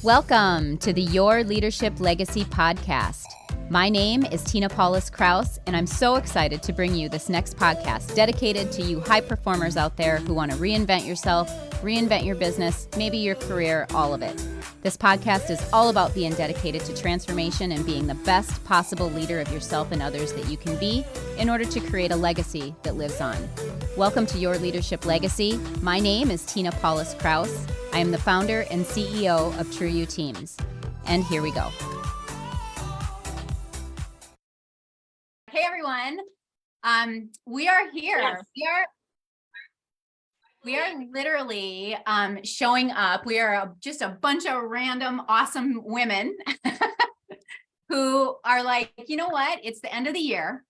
Welcome to the Your Leadership Legacy podcast. My name is Tina Paulus-Krause, and I'm so excited to bring you this next podcast dedicated to you high performers out there who want to reinvent yourself, reinvent your business, maybe your career, all of it. This podcast is all about being dedicated to transformation and being the best possible leader of yourself and others that you can be in order to create a legacy that lives on. Welcome to Your Leadership Legacy. My name is Tina Paulus-Krause. I am the founder and CEO of True You Teams. And here we go. Hey everyone, we are here. Yes. We are literally showing up. We are just a bunch of random awesome women who are like, you know what? It's the end of the year,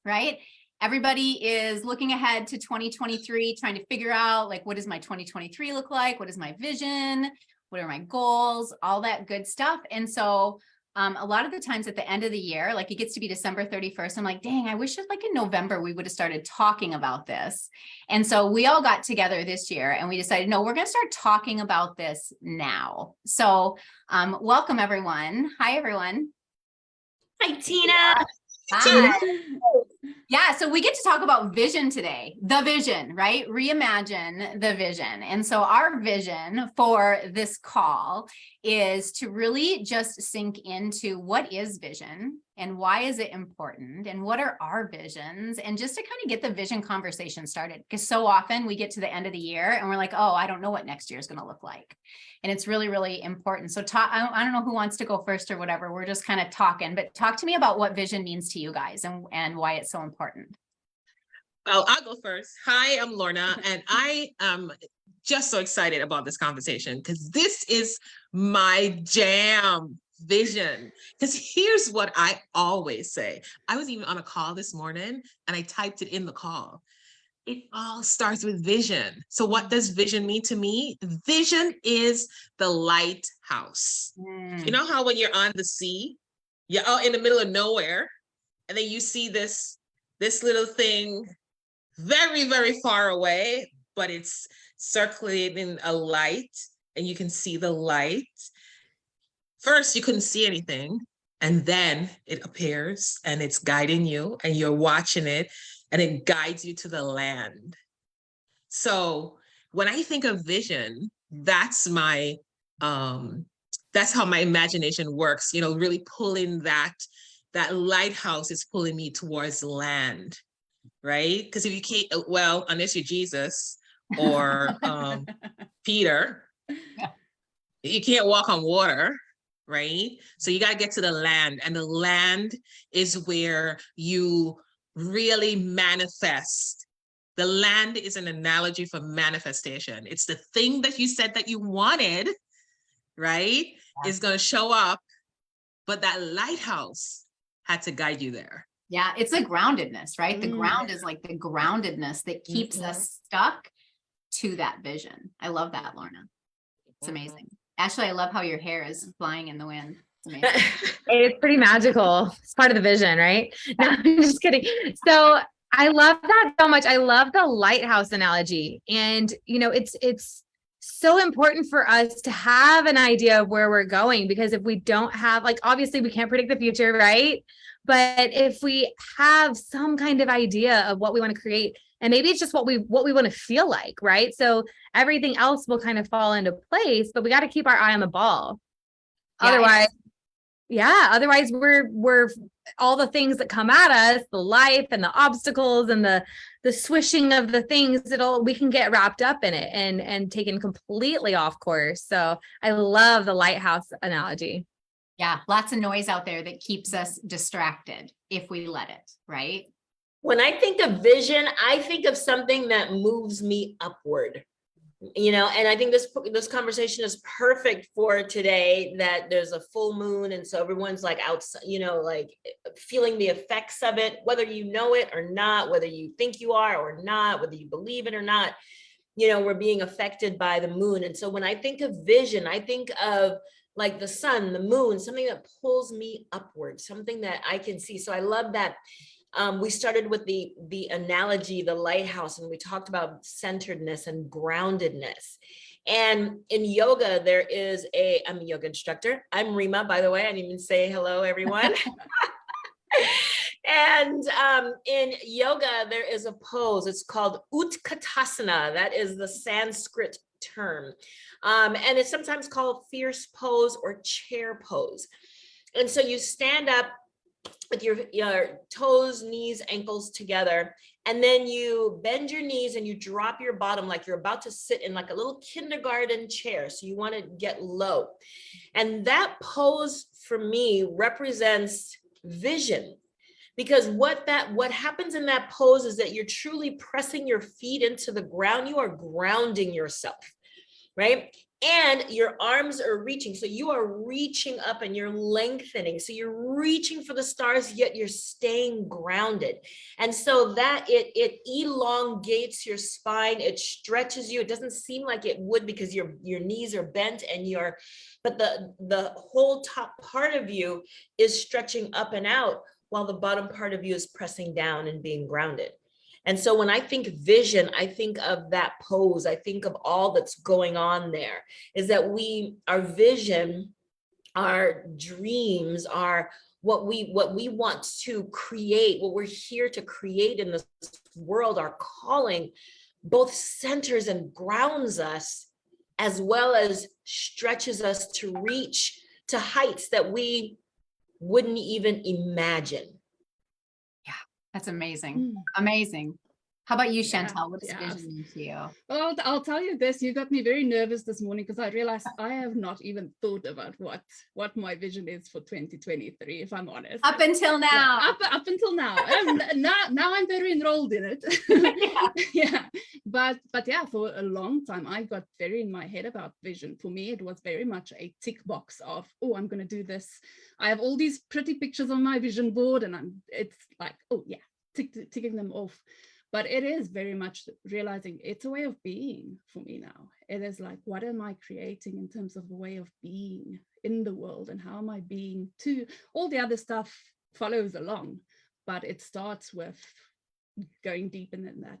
right? Everybody is looking ahead to 2023, trying to figure out like, what does my 2023 look like? What is my vision? What are my goals? All that good stuff. And so a lot of the times at the end of the year, like it gets to be December 31st, I'm like, dang, I wish like in November we would have started talking about this. And so we all got together this year and we decided, no, we're going to start talking about this now. So welcome everyone. Hi, everyone. Hi, Tina. Hi. Yeah, so we get to talk about vision today, the vision, right? Reimagine the vision. And so our vision for this call is to really just sink into what is vision and why is it important and what are our visions, and just to kind of get the vision conversation started, because so often we get to the end of the year and we're like, oh, I don't know what next year is going to look like. And it's really, really important. So I don't know who wants to go first or whatever. We're just kind of talking, but talk to me about what vision means to you guys and why it's so important. Well, I'll go first. Hi, I'm Lorna, and I am just so excited about this conversation because this is my jam, vision. Because here's what I always say. I was even on a call this morning and I typed it in the call. It all starts with vision. So what does vision mean to me? Vision is the lighthouse. You know how when you're on the sea, you're out in the middle of nowhere, and then you see this little thing very, very far away, but it's circulating a light and you can see the light. First, you couldn't see anything, and then it appears and it's guiding you and you're watching it and it guides you to the land. So when I think of vision, that's how my imagination works, you know, really pulling that lighthouse is pulling me towards land. Right? Because if you can't, well, unless you're Jesus or Peter, you can't walk on water, right? So you got to get to the land, and the land is where you really manifest. The land is an analogy for manifestation. It's the thing that you said that you wanted, right? Yeah. Is going to show up, but that lighthouse had to guide you there. Yeah, it's a groundedness, right? The ground is like the groundedness that keeps us stuck to that vision. I love that, Lorna. It's amazing. Ashley, I love how your hair is flying in the wind. It's amazing. It's pretty magical. It's part of the vision, right? No, I'm just kidding. So I love that so much. I love the lighthouse analogy. And, you know, it's so important for us to have an idea of where we're going, because if we don't have, like, obviously we can't predict the future, right? But if we have some kind of idea of what we want to create, and maybe it's just what we want to feel like, right? So everything else will kind of fall into place, but we got to keep our eye on the ball. Yeah, otherwise we're all the things that come at us, the life and the obstacles and the swishing of the things, we can get wrapped up in it and taken completely off course. So I love the lighthouse analogy. Yeah, lots of noise out there that keeps us distracted if we let it, right? When I think of vision, I think of something that moves me upward, you know, and I think this conversation is perfect for today, that there's a full moon. And so everyone's like outside, you know, like feeling the effects of it, whether you know it or not, whether you think you are or not, whether you believe it or not, you know, we're being affected by the moon. And so when I think of vision, I think of like the sun, the moon, something that pulls me upward, something that I can see. So I love that. We started with the analogy, the lighthouse, and we talked about centeredness and groundedness. And in yoga, there is I'm a yoga instructor. I'm Rima, by the way. I didn't even say hello, everyone. And in yoga, there is a pose. It's called Utkatasana. That is the Sanskrit term. And it's sometimes called fierce pose or chair pose. And so you stand up with your toes, knees, ankles together, and then you bend your knees and you drop your bottom like you're about to sit in like a little kindergarten chair. So you want to get low. And that pose for me represents vision, because what happens in that pose is that you're truly pressing your feet into the ground. You are grounding yourself, right? And your arms are reaching. So you are reaching up and you're lengthening. So you're reaching for the stars, yet you're staying grounded. And so that it elongates your spine. It stretches you. It doesn't seem like it would because your knees are bent and but the whole top part of you is stretching up and out while the bottom part of you is pressing down and being grounded. And so when I think vision, I think of that pose. I think of all that's going on there, is that our vision, our dreams, are what we want to create, what we're here to create in this world, our calling, both centers and grounds us, as well as stretches us to reach to heights that we wouldn't even imagine. That's amazing. Amazing. How about you, Chantel? What does Yeah. vision mean to you? Well, I'll tell you this, you got me very nervous this morning because I realized I have not even thought about what my vision is for 2023, if I'm honest. Up until now. Yeah, up until now. Now I'm very enrolled in it. Yeah. But yeah, for a long time, I got very in my head about vision. For me, it was very much a tick box of, oh, I'm going to do this. I have all these pretty pictures on my vision board, and it's like, oh yeah, ticking them off. But it is very much realizing it's a way of being for me now. It is like, what am I creating in terms of a way of being in the world, and how am I being too? All the other stuff follows along, but it starts with going deep in that.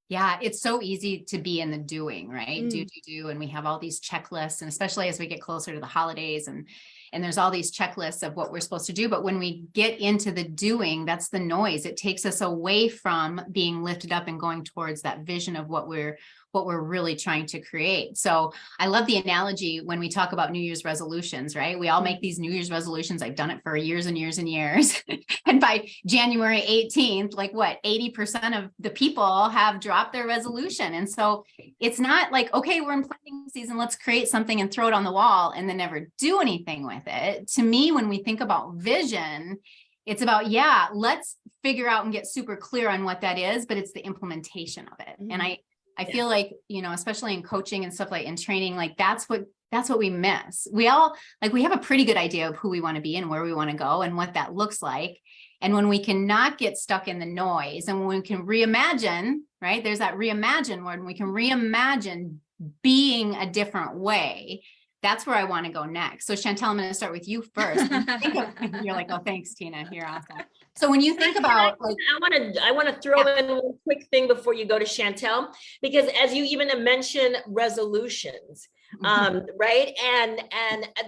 Yeah, it's so easy to be in the doing, right? Do. And we have all these checklists, and especially as we get closer to the holidays, and there's all these checklists of what we're supposed to do. But when we get into the doing, that's the noise. It takes us away from being lifted up and going towards that vision of what we're really trying to create. So I love the analogy when we talk about New Year's resolutions, right? We all make these New Year's resolutions. I've done it for years and years and years. And by January 18th, like what, 80% of the people have dropped their resolution. And so it's not like, okay, we're in planning season, let's create something and throw it on the wall and then never do anything with it. To me, when we think about vision, it's about, yeah, let's figure out and get super clear on what that is, but it's the implementation of it. And I feel like, especially in coaching and stuff, like in training, like that's what we miss. We all we have a pretty good idea of who we want to be and where we want to go and what that looks like. And when we cannot get stuck in the noise, and when we can reimagine, right? There's that reimagine word, and we can reimagine being a different way. That's where I want to go next. So Chantel, I'm going to start with you first. You're like, oh, thanks, Tina. You're awesome. So when you think about I want to throw in one quick thing before you go to Chantel, because as you even mentioned resolutions, right? And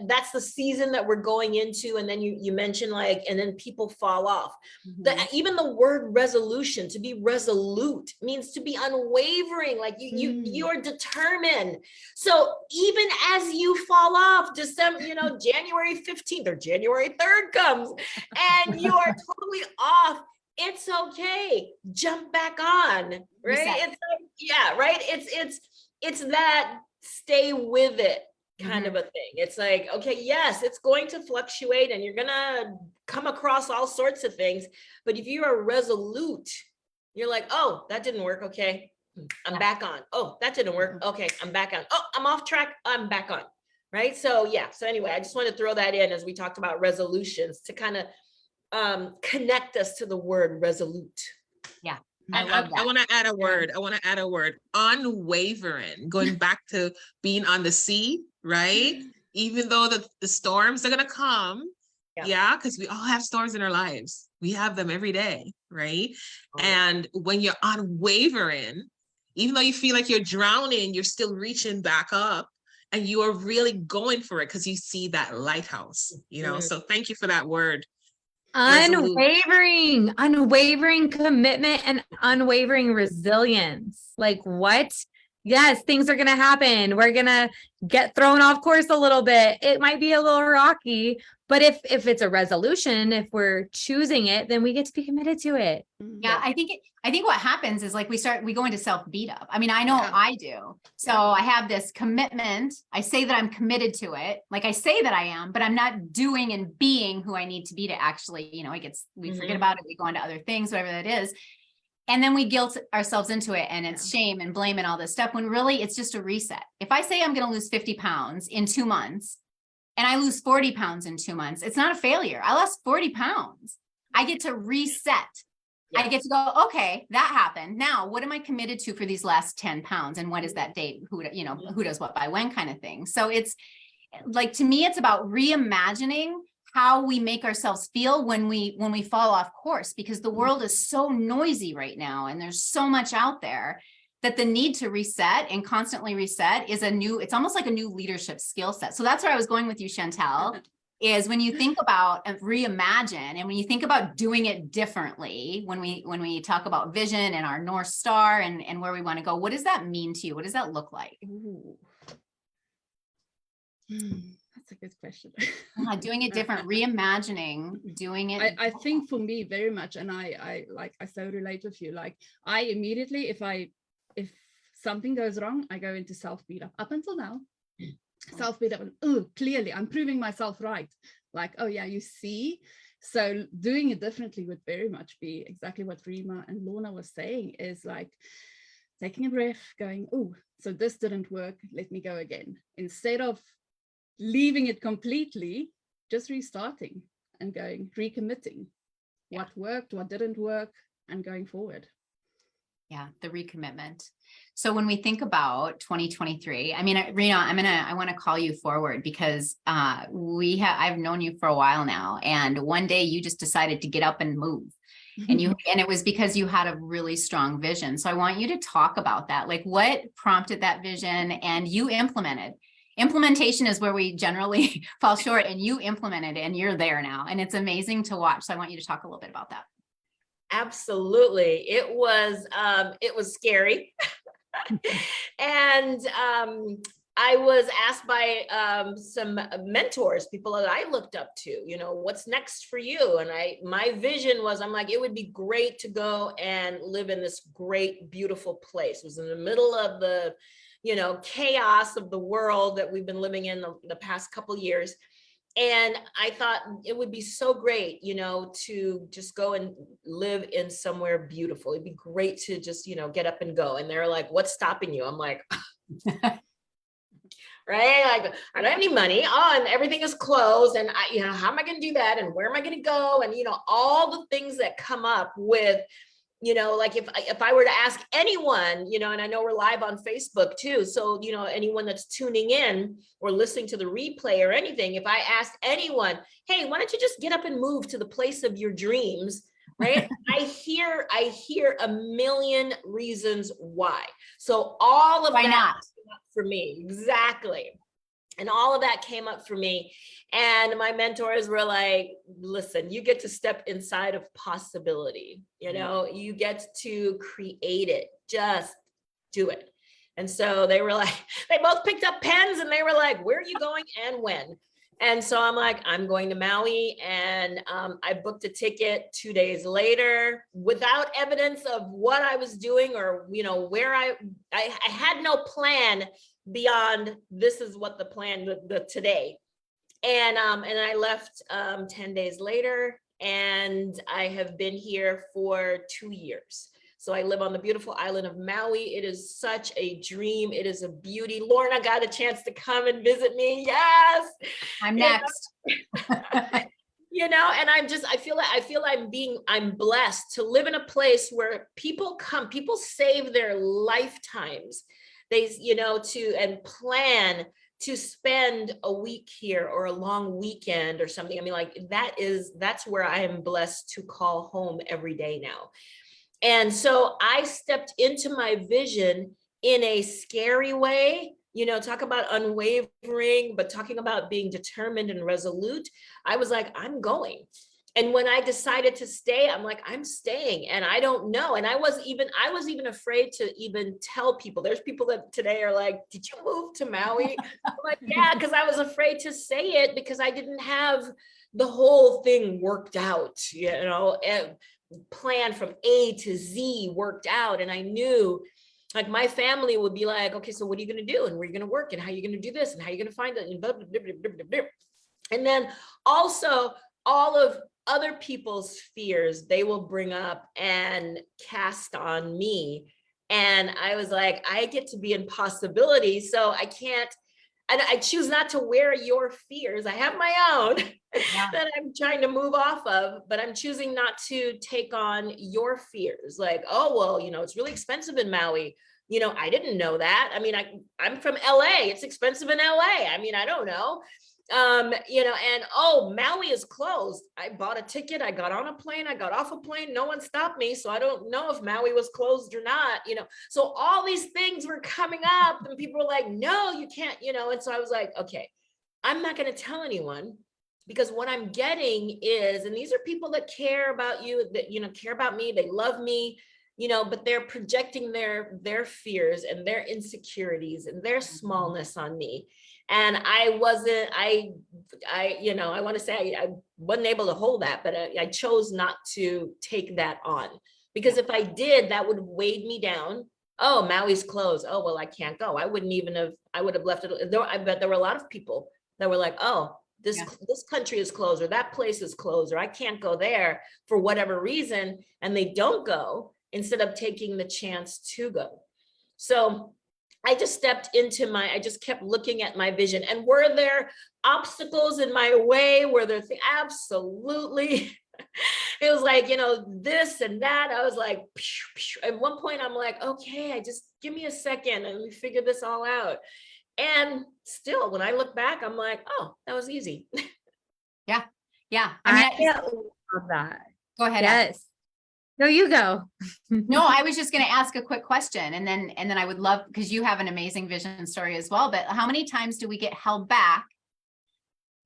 that's the season that we're going into. And then you mentioned and then people fall off. Even the word resolution, to be resolute, means to be unwavering, like you're determined. So even as you fall off, January 15th or January 3rd comes and you are totally off, it's okay. Jump back on, right? It's right. It's that stay with it kind of a thing. It's like, okay, yes, it's going to fluctuate and you're going to come across all sorts of things. But if you are resolute, you're like, oh, that didn't work. Okay, I'm back on. Oh, that didn't work. Okay, I'm back on. Oh, I'm off track. I'm back on. Right. So yeah. So anyway, I just want to throw that in as we talked about resolutions to kind of connect us to the word resolute. Yeah. I want to add a word. Unwavering, going back to being on the sea, right? Even though the storms are going to come. Yeah. Because we all have storms in our lives. We have them every day, right? And when you're unwavering, Even though you feel like you're drowning, you're still reaching back up and you are really going for it because you see that lighthouse, you know? So thank you for that word. Resolute. Unwavering commitment and unwavering resilience. Like what? Yes, things are going to happen. We're going to get thrown off course a little bit. It might be a little rocky, but if it's a resolution, if we're choosing it, then we get to be committed to it. Yeah, I think what happens is like we go into self beat up. I mean, I know I do. So I have this commitment. I say that I'm committed to it. Like I say that I am, but I'm not doing and being who I need to be to actually, you know, we forget about it. We go into other things, whatever that is. And then we guilt ourselves into it, and it's shame and blame and all this stuff, when really it's just a reset. If I say I'm going to lose 50 pounds in 2 months and I lose 40 pounds in 2 months, it's not a failure. I lost 40 pounds. I get to reset. I get to go, okay, that happened. Now, what am I committed to for these last 10 pounds? And what is that date? Who does what by when kind of thing. So it's like, to me, it's about reimagining how we make ourselves feel when we fall off course, because the world is so noisy right now. And there's so much out there that the need to reset and constantly reset is it's almost like a new leadership skill set. So that's where I was going with you, Chantel, is when you think about reimagine, and when you think about doing it differently, when we talk about vision and our North Star and where we want to go, what does that mean to you? What does that look like? That's a good question. Doing it different, reimagining, doing it. I think for me very much, and I so relate with you. Like I immediately, if something goes wrong, I go into self beat up until now. Self beat up, oh, clearly I'm proving myself right. Like, oh yeah, you see. So doing it differently would very much be exactly what Rima and Lorna was saying, is like taking a breath, going, oh, so this didn't work, let me go again. Instead of leaving it completely, just restarting and going, recommitting. What worked, what didn't work, and going forward. Yeah, the recommitment. So when we think about 2023, I mean, Rena, I want to call you forward, because I've known you for a while now, and one day you just decided to get up and move. And it was because you had a really strong vision. So I want you to talk about that. Like, what prompted that vision, and you implemented. Implementation is where we generally fall short, and you implemented, and you're there now, and it's amazing to watch. So I want you to talk a little bit about that. Absolutely. It was scary. And I was asked by some mentors, people that I looked up to, you know, what's next for you? And my vision was, I'm like, it would be great to go and live in this great, beautiful place. It was in the middle of the, you know, chaos of the world that we've been living in the past couple years. And I thought it would be so great, you know, to just go and live in somewhere beautiful. It'd be great to just, you know, get up and go. And they're like, what's stopping you? I'm like, right? Like, I don't have any money. Oh, and everything is closed. And I, you know, how am I going to do that? And where am I going to go? And, you know, all the things that come up with, you know, like if I were to ask anyone, you know, and I know we're live on Facebook too. So, you know, anyone that's tuning in or listening to the replay or anything, if I asked anyone, hey, why don't you just get up and move to the place of your dreams, right? I hear a million reasons why. So all of why that not? came up for me. Exactly. And all of that came up for me. And my mentors were like, listen, you get to step inside of possibility. You know, you get to create it. Just do it. And so they were like, they both picked up pens and they were like, where are you going and when? And so I'm like, I'm going to Maui, and I booked a ticket 2 days later without evidence of what I was doing or, you know, where I had no plan beyond this is what the plan the today. And I left 10 days later, and I have been here for 2 years. So I live on the beautiful island of Maui. It is such a dream. It is a beauty. Lorna got a chance to come and visit me. Yes. I'm next. You know, and I feel I'm blessed to live in a place where people save their lifetimes. They, you know, and plan to spend a week here or a long weekend or something. I mean, like that's where I am blessed to call home every day now. And so I stepped into my vision in a scary way, talk about unwavering, but talking about being determined and resolute. I was like, I'm going. And when I decided to stay, I'm like, I'm staying, and I don't know. And I was even afraid to even tell people. There's people that today are like, did you move to Maui? I'm like, yeah, because I was afraid to say it because I didn't have the whole thing worked out, plan from A to Z worked out. And I knew, like, my family would be like, okay, so what are you going to do? And where are you going to work? And how are you going to do this? And how are you going to find it? And blah, blah, blah, blah, blah, blah. And then also all of other people's fears they will bring up and cast on me. And I was like, I get to be in possibility. So I can't, and I choose not to wear your fears. I have my own that I'm trying to move off of, but I'm choosing not to take on your fears. Like, oh, well, it's really expensive in Maui. I didn't know that. I mean, I'm from LA. It's expensive in LA. I mean, I don't know. And oh, Maui is closed. I bought a ticket. I got on a plane. I got off a plane. No one stopped me. So I don't know if Maui was closed or not, so all these things were coming up and people were like, no, you can't, and so I was like, okay, I'm not going to tell anyone, because what I'm getting is, and these are people that care about you, that, care about me. They love me, but they're projecting their fears and their insecurities and their smallness on me. And I want to say I wasn't able to hold that, but I chose not to take that on, because if I did, that would have weighed me down. Oh, Maui's closed. Oh, well, I can't go. I would have left it. I bet there were a lot of people that were like, oh, this country is closed, or that place is closed, or I can't go there for whatever reason. And they don't go instead of taking the chance to go. So I just I just kept looking at my vision. And were there obstacles in my way? Were there things? Absolutely. It was like, this and that. I was like, pew, pew. At one point I'm like, okay, just give me a second and let me figure this all out. And still, when I look back, I'm like, oh, that was easy. Yeah. I love that. Go ahead. Yes. No, you go. No, I was just going to ask a quick question, and then I would love, because you have an amazing vision story as well, but how many times do we get held back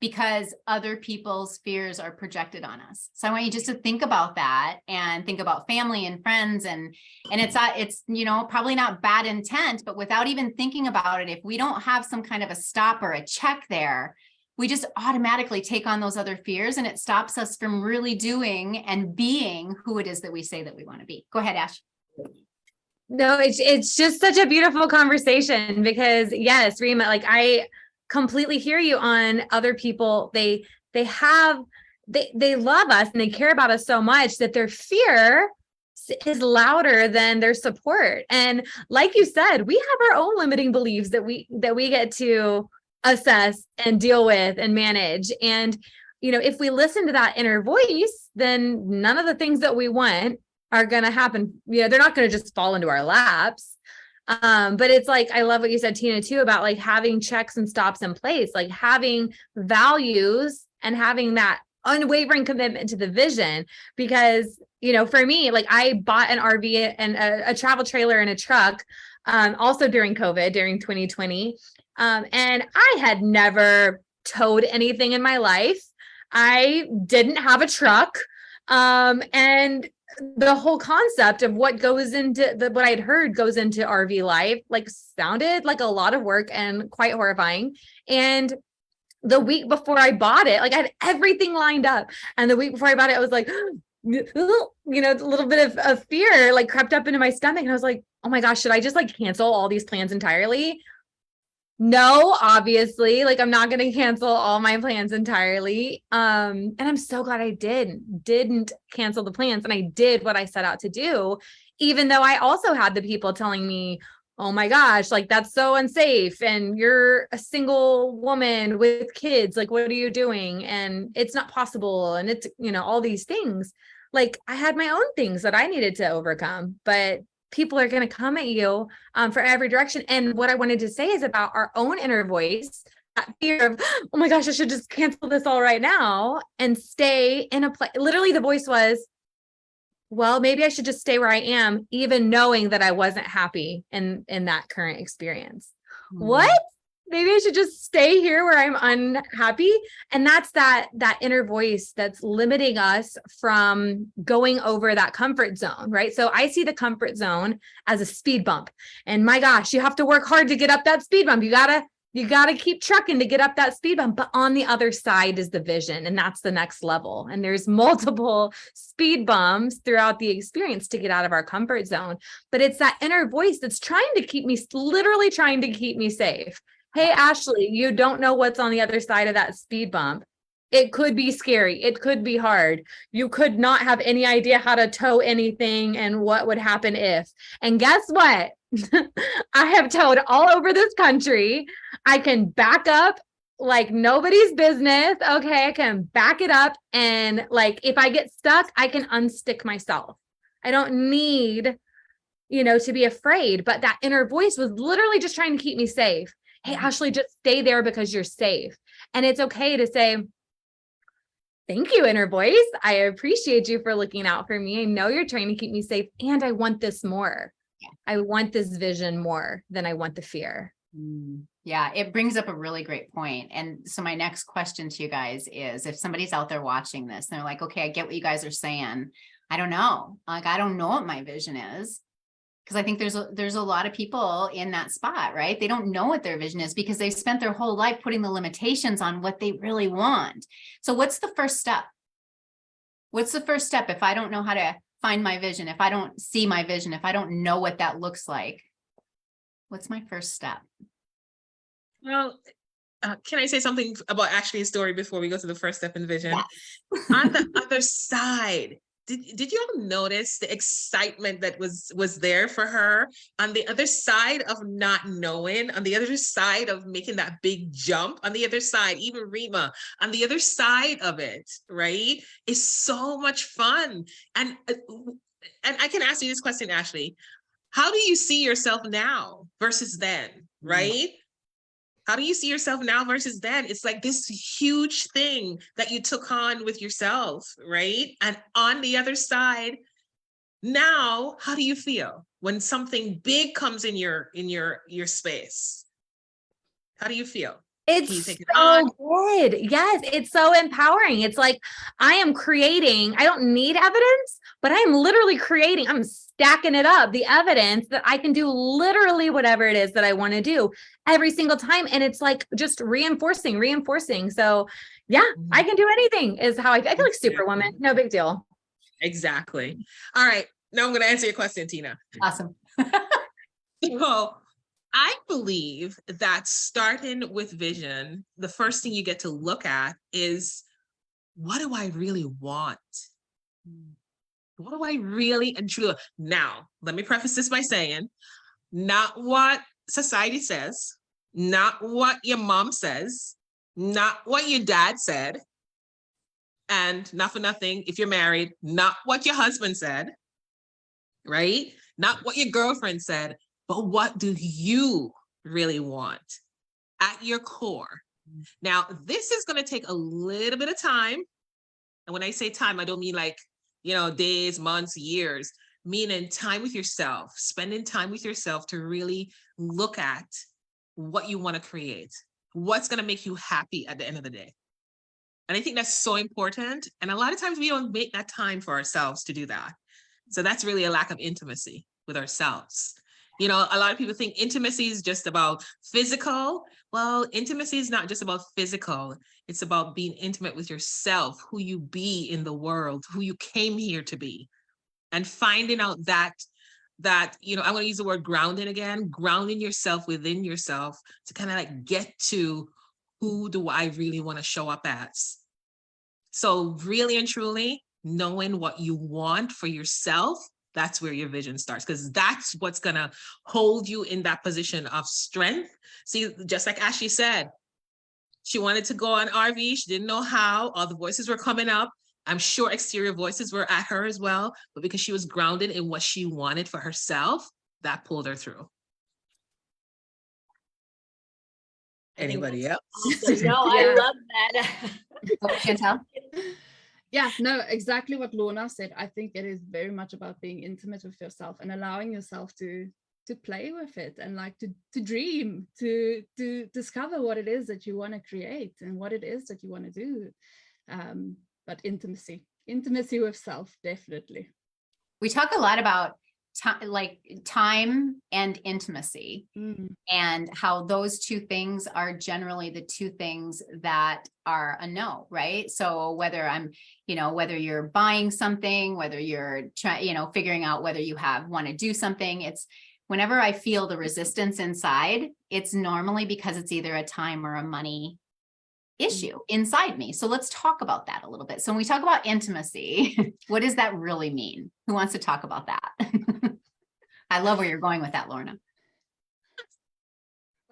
because other people's fears are projected on us? So I want you just to think about that, and think about family and friends, and it's probably not bad intent, but without even thinking about it, if we don't have some kind of a stop or a check there, we just automatically take on those other fears, and it stops us from really doing and being who it is that we say that we want to be. Go ahead, Ash. No, it's just such a beautiful conversation, because yes, Rima, like, I completely hear you on other people. They love us and they care about us so much that their fear is louder than their support. And like you said, we have our own limiting beliefs that we get to assess and deal with and manage. And, if we listen to that inner voice, then none of the things that we want are going to happen. They're not going to just fall into our laps. But it's like, I love what you said, Tina, too, about like having checks and stops in place, like having values and having that unwavering commitment to the vision. Because, for me, like, I bought an RV and a travel trailer and a truck, also during COVID, during 2020. And I had never towed anything in my life. I didn't have a truck. And the whole concept of what goes into what I'd heard goes into RV life, like, sounded like a lot of work and quite horrifying. And the week before I bought it, like, I had everything lined up. And the week before I bought it, I was like, a little bit of fear like crept up into my stomach. And I was like, oh my gosh, should I just like cancel all these plans entirely? No, obviously, like, I'm not going to cancel all my plans entirely. And I'm so glad I didn't cancel the plans. And I did what I set out to do, even though I also had the people telling me, oh my gosh, like, that's so unsafe. And you're a single woman with kids. Like, what are you doing? And it's not possible. And it's, all these things. Like, I had my own things that I needed to overcome, but people are going to come at you for every direction. And what I wanted to say is about our own inner voice, that fear of, oh my gosh, I should just cancel this all right now and stay in a place. Literally, the voice was, well, maybe I should just stay where I am, even knowing that I wasn't happy in that current experience. What? Maybe I should just stay here where I'm unhappy. And that's that inner voice that's limiting us from going over that comfort zone, right? So I see the comfort zone as a speed bump. And my gosh, you have to work hard to get up that speed bump. You gotta keep trucking to get up that speed bump. But on the other side is the vision, and that's the next level. And there's multiple speed bumps throughout the experience to get out of our comfort zone. But it's that inner voice that's literally trying to keep me safe. Hey, Ashley, you don't know what's on the other side of that speed bump. It could be scary. It could be hard. You could not have any idea how to tow anything and what would happen if. And guess what? I have towed all over this country. I can back up like nobody's business. Okay, I can back it up. And like, if I get stuck, I can unstick myself. I don't need, to be afraid. But that inner voice was literally just trying to keep me safe. Hey, Ashley, just stay there because you're safe. And it's okay to say, thank you, inner voice. I appreciate you for looking out for me. I know you're trying to keep me safe, and I want this more. Yeah. I want this vision more than I want the fear. Yeah, it brings up a really great point. And so my next question to you guys is, if somebody's out there watching this and they're like, okay, I get what you guys are saying. I don't know. Like, I don't know what my vision is. Because I think there's a lot of people in that spot, right? They don't know what their vision is because they've spent their whole life putting the limitations on what they really want. So what's the first step? What's the first step if I don't know how to find my vision, if I don't see my vision, if I don't know what that looks like? What's my first step? Well, can I say something about Ashley's story before we go to the first step in vision? Yes. On the other side, did you all notice the excitement that was there for her on the other side of not knowing, on the other side of making that big jump, on the other side, even Rima, on the other side of it, right? Is so much fun. And I can ask you this question, Ashley. How do you see yourself now versus then, right? How do you see yourself now versus then? It's like this huge thing that you took on with yourself, right? And on the other side, now, how do you feel when something big comes in your space? How do you feel? It's so good. Yes, it's so empowering. It's like I am creating, I don't need evidence, but I'm literally creating, I'm stacking it up, the evidence that I can do literally whatever it is that I want to do every single time. And it's like just reinforcing. So yeah, I can do anything is how I feel like Superwoman. No big deal. Exactly. All right. Now I'm going to answer your question, Tina. Awesome. So I believe that starting with vision, the first thing you get to look at is, what do I really want? What do I really and truly want? Now, let me preface this by saying, not what society says, not what your mom says, not what your dad said, and not for nothing, if you're married, not what your husband said, right? Not what your girlfriend said, but what do you really want at your core? Now, this is going to take a little bit of time. And when I say time, I don't mean like, days, months, years, meaning time with yourself, spending time with yourself to really look at what you want to create, what's going to make you happy at the end of the day. And I think that's so important. And a lot of times we don't make that time for ourselves to do that. So that's really a lack of intimacy with ourselves. A lot of people think intimacy is just about physical. Well, intimacy is not just about physical. It's about being intimate with yourself, who you be in the world, who you came here to be, and finding out that I'm going to use the word grounding again, grounding yourself within yourself to kind of like get to who do I really want to show up as. So really and truly knowing what you want for yourself, that's where your vision starts, because that's what's going to hold you in that position of strength. See, just like Ashley said, she wanted to go on RV. She didn't know how. All the voices were coming up. I'm sure exterior voices were at her as well, but because she was grounded in what she wanted for herself, that pulled her through. Anybody else? Awesome. No, I love that. Chantel? Yeah, no, exactly what Lorna said. I think it is very much about being intimate with yourself and allowing yourself to play with it and like to dream, to discover what it is that you want to create and what it is that you want to do. But intimacy with self, definitely. We talk a lot about time and intimacy, and how those two things are generally the two things that are a no, right? So whether whether you're buying something, whether you're figuring out whether you want to do something, it's whenever I feel the resistance inside, it's normally because it's either a time or a money issue inside me. So let's talk about that a little bit. So when we talk about intimacy, what does that really mean? Who wants to talk about that? I love where you're going with that, Lorna.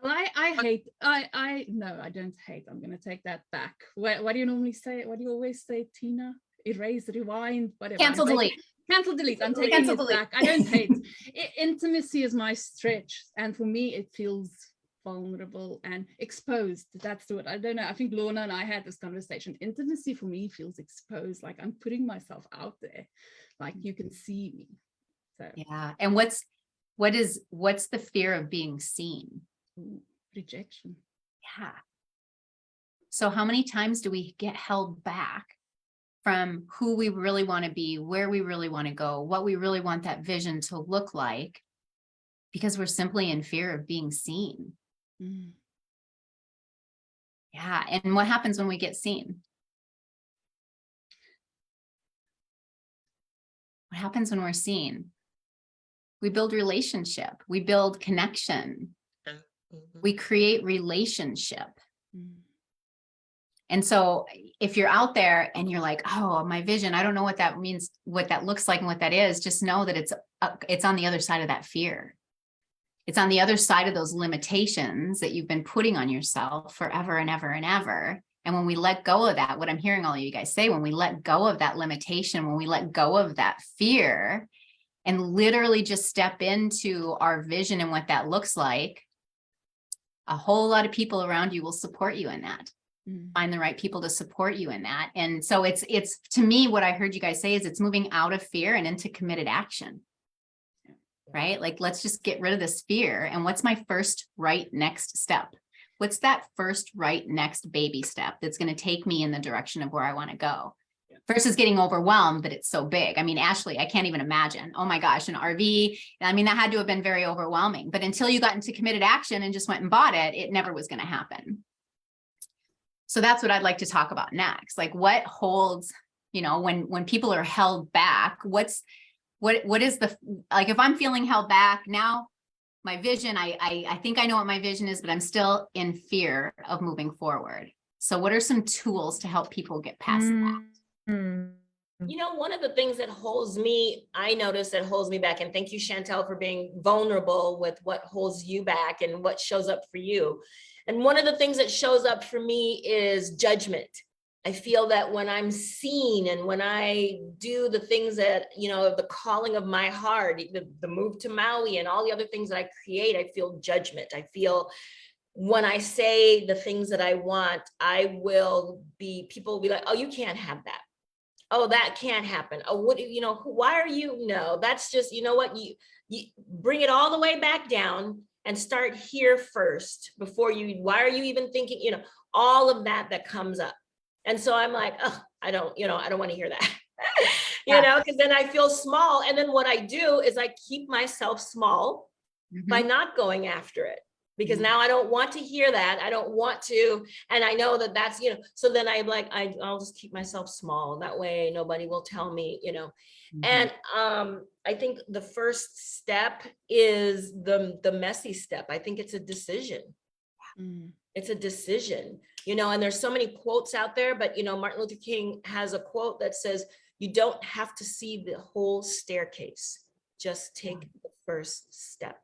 Well, I don't hate. I'm going to take that back. What do you normally say? What do you always say, Tina? Erase, rewind, whatever. Cancel, delete. Cancel, delete. I'm taking it back. I don't hate. Intimacy is my stretch. And for me, it feels vulnerable and exposed. That's what I don't know. I think Lorna and I had this conversation. Intimacy for me feels exposed, like I'm putting myself out there, like you can see me. So yeah. And what's the fear of being seen? Rejection. Yeah. So how many times do we get held back from who we really want to be, where we really want to go, what we really want that vision to look like, because we're simply in fear of being seen? Yeah. And what happens when we get seen? What happens when we're seen? We build relationship. We build connection. We create relationship. And so if you're out there and you're like, oh, my vision, I don't know what that means, what that looks like and what that is, just know that it's on the other side of that fear. It's on the other side of those limitations that you've been putting on yourself forever and ever and ever. And when we let go of that, what I'm hearing all of you guys say, when we let go of that limitation, when we let go of that fear and literally just step into our vision and what that looks like, a whole lot of people around you will support you in that. Find the right people to support you in that. And so it's to me, what I heard you guys say is it's moving out of fear and into committed action. Right? Like, let's just get rid of this fear. And what's my first right next step? What's that first right next baby step that's going to take me in the direction of where I want to go? Versus getting overwhelmed that it's so big. I mean, Ashley, I can't even imagine. Oh my gosh, an RV. I mean, that had to have been very overwhelming. But until you got into committed action and just went and bought it, it never was going to happen. So that's what I'd like to talk about next. Like, what holds, when people are held back, what is like, if I'm feeling held back now, my vision, I think I know what my vision is, but I'm still in fear of moving forward. So what are some tools to help people get past that? One of the things that I notice that holds me back, and thank you, Chantel, for being vulnerable with what holds you back and what shows up for you. And one of the things that shows up for me is judgment. I feel that when I'm seen and when I do the things that, the calling of my heart, the move to Maui and all the other things that I create, I feel judgment. I feel when I say the things that I want, people will be like, oh, you can't have that. Oh, that can't happen. Oh, why are you? No, that's just, what, you bring it all the way back down and start here first before why are you even thinking, all of that comes up. And so I'm like, oh, I don't want to hear that, because then I feel small. And then what I do is I keep myself small by not going after it. Because now I don't want to hear that. I don't want to. And I know that that's, so then I'm like, I'll just keep myself small. That way nobody will tell me, And I think the first step is the messy step. I think it's a decision. It's a decision, and there's so many quotes out there, but, Martin Luther King has a quote that says, you don't have to see the whole staircase. Just take the first step.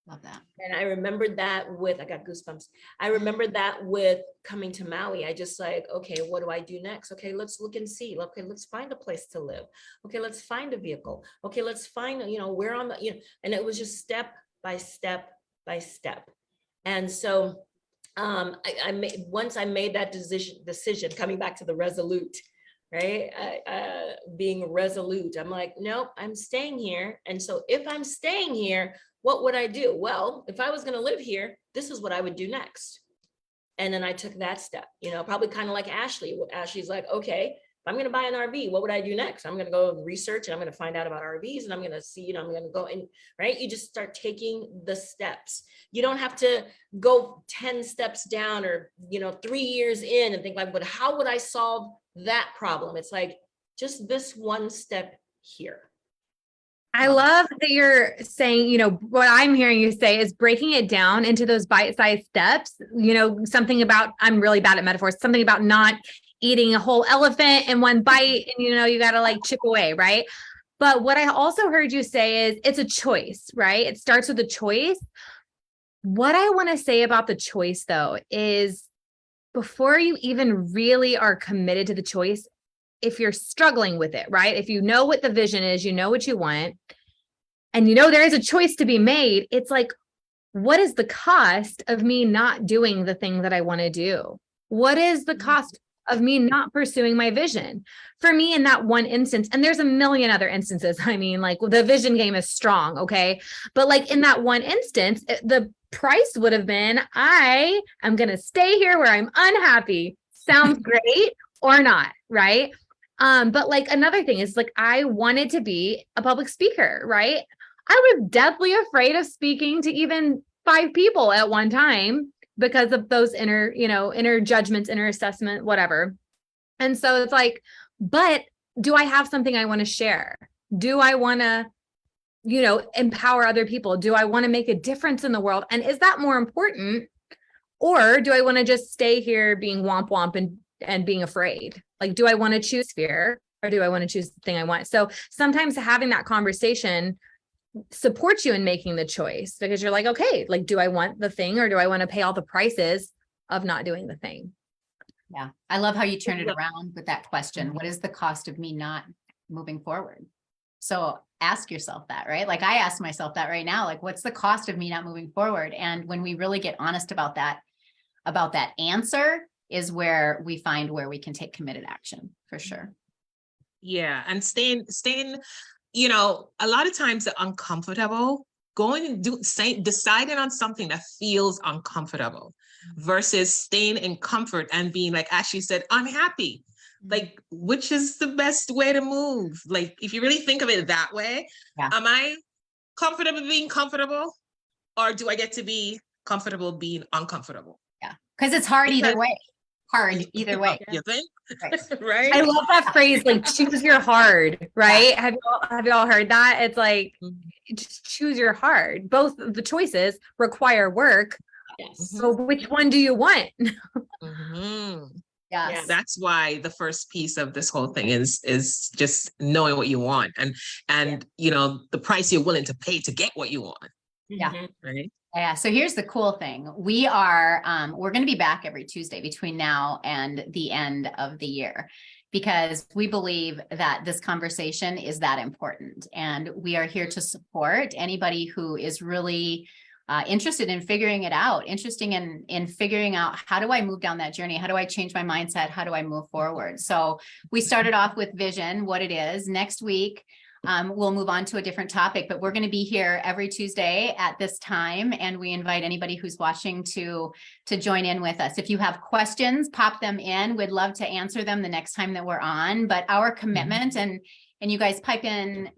Love that. And I remembered that I got goosebumps. I remembered that with coming to Maui. I just like, okay, what do I do next? Okay, let's look and see. Okay, let's find a place to live. Okay, let's find a vehicle. Okay, let's find, where on the, and it was just step by step by step. And so once I made that decision, coming back to the resolute, right? Being resolute. I'm like, nope, I'm staying here. And so if I'm staying here, what would I do? Well, if I was going to live here, this is what I would do next. And then I took that step, probably kind of like Ashley. Ashley's like, okay, if I'm going to buy an RV, what would I do next? I'm going to go research and I'm going to find out about RVs and I'm going to see, I'm going to go in, right? You just start taking the steps. You don't have to go 10 steps down or, 3 years in and think like, but how would I solve that problem? It's like, just this one step here. I love that you're saying, what I'm hearing you say is breaking it down into those bite-sized steps, something about, I'm really bad at metaphors, something about not eating a whole elephant in one bite and, you got to like chip away, right? But what I also heard you say is it's a choice, right? It starts with a choice. What I want to say about the choice though, is before you even really are committed to the choice, if you're struggling with it, right? If you know what the vision is, you know what you want, and there is a choice to be made, it's like, what is the cost of me not doing the thing that I want to do? What is the cost of me not pursuing my vision? For me, in that one instance, and there's a million other instances, I mean, like the vision game is strong, okay? But like in that one instance, the price would have been, I am going to stay here where I'm unhappy. Sounds great or not, right? But like another thing is like, I wanted to be a public speaker, right? I was deathly afraid of speaking to even 5 people at one time because of those inner judgments, inner assessment, whatever. And so it's like, but do I have something I want to share? Do I want to, empower other people? Do I want to make a difference in the world? And is that more important? Or do I want to just stay here being womp womp and being afraid? Like, do I want to choose fear or do I want to choose the thing I want? So sometimes having that conversation supports you in making the choice because you're like, okay, like, do I want the thing or do I want to pay all the prices of not doing the thing? Yeah. I love how you turned it around with that question. What is the cost of me not moving forward? So ask yourself that, right? Like I ask myself that right now, like, what's the cost of me not moving forward? And when we really get honest about that answer is where we find where we can take committed action for sure. Yeah. And staying, a lot of times the uncomfortable, going and deciding on something that feels uncomfortable versus staying in comfort and being, like Ashley said, unhappy. Like, which is the best way to move? Like, if you really think of it that way, am I comfortable being comfortable or do I get to be comfortable being uncomfortable? Yeah. Because it's hard either way. Either way. You think? Right. Right? I love that phrase, like choose your hard, right? Yeah. Have you all heard that? It's like, just choose your hard. Both of the choices require work. Yes. So which one do you want? Yes. That's why the first piece of this whole thing is just knowing what you want and the price you're willing to pay to get what you want. Yeah. Right. Yeah. So here's the cool thing. We're going to be back every Tuesday between now and the end of the year, because we believe that this conversation is that important. And we are here to support anybody who is really interested in figuring it out, interesting in figuring out, how do I move down that journey? How do I change my mindset? How do I move forward? So we started off with vision, what it is. Next week, we'll move on to a different topic, but we're going to be here every Tuesday at this time. And we invite anybody who's watching to join in with us. If you have questions, pop them in. We'd love to answer them the next time that we're on, but our commitment and you guys pipe in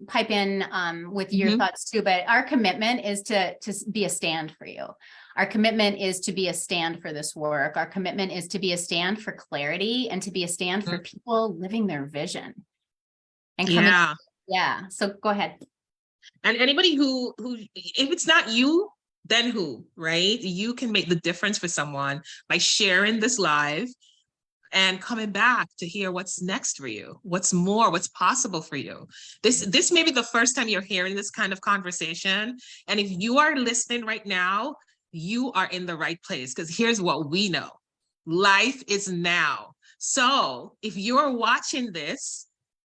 with your thoughts too, but our commitment is to be a stand for you. Our commitment is to be a stand for this work. Our commitment is to be a stand for clarity and to be a stand for people living their vision and coming. Yeah. So go ahead. And anybody who, if it's not you, then who, right? You can make the difference for someone by sharing this live and coming back to hear what's next for you, what's possible for you. This may be the first time you're hearing this kind of conversation. And if you are listening right now, you are in the right place, because here's what we know. Life is now. So if you're watching this,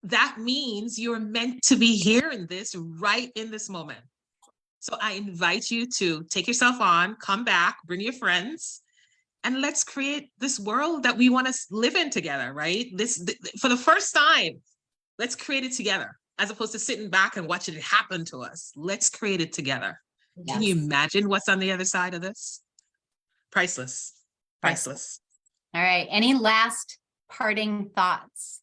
that means you're meant to be hearing this right in this moment. So I invite you to take yourself on, come back, bring your friends, and let's create this world that we want to live in together, right? For the first time, let's create it together, as opposed to sitting back and watching it happen to us. Let's create it together. Yes. Can you imagine what's on the other side of this? Priceless. Priceless. All right. Any last parting thoughts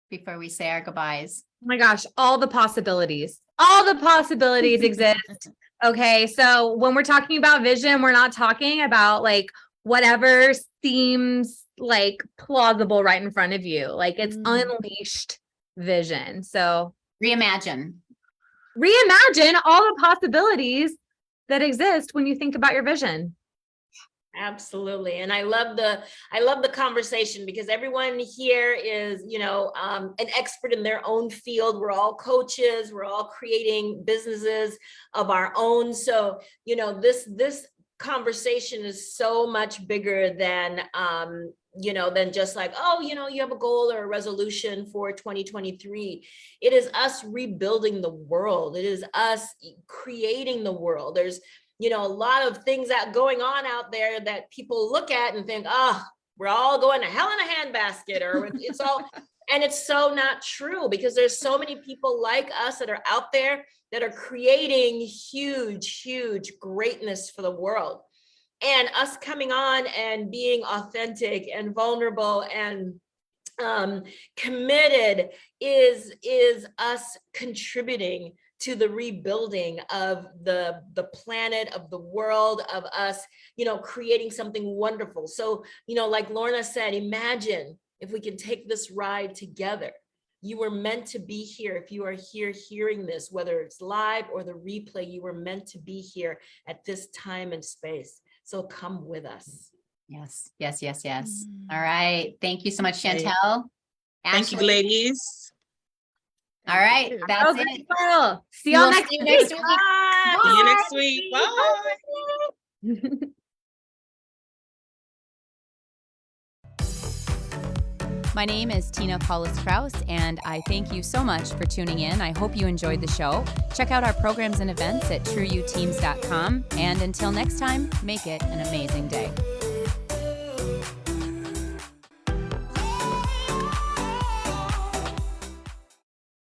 before we say our goodbyes? Oh my gosh, all the possibilities exist. Okay. So when we're talking about vision, we're not talking about like whatever seems like plausible right in front of you. Like it's unleashed vision. So Reimagine all the possibilities that exist when you think about your vision. Absolutely. And I love the conversation, because everyone here is, an expert in their own field. We're all coaches. We're all creating businesses of our own. So, this conversation is so much bigger than, than just like, oh, you have a goal or a resolution for 2023. It is us rebuilding the world. It is us creating the world. There's, a lot of things that going on out there that people look at and think, oh, we're all going to hell in a handbasket, or it's all, and it's so not true, because there's so many people like us that are out there that are creating huge, huge greatness for the world. And us coming on and being authentic and vulnerable and committed is us contributing to the rebuilding of the planet, of the world, of us, creating something wonderful. So, like Lorna said, imagine if we can take this ride together. You were meant to be here. If you are here hearing this, whether it's live or the replay, you were meant to be here at this time and space. So come with us. Yes. All right. Thank you so much, Chantel. Thank you, Ashley. ladies. All right. That's Okay, it. well, see y'all We'll next see you week. next week. Bye. See you next week. Bye. My name is Tina Paulus-Krause, and I thank you so much for tuning in. I hope you enjoyed the show. Check out our programs and events at trueyouteams.com. And until next time, make it an amazing day.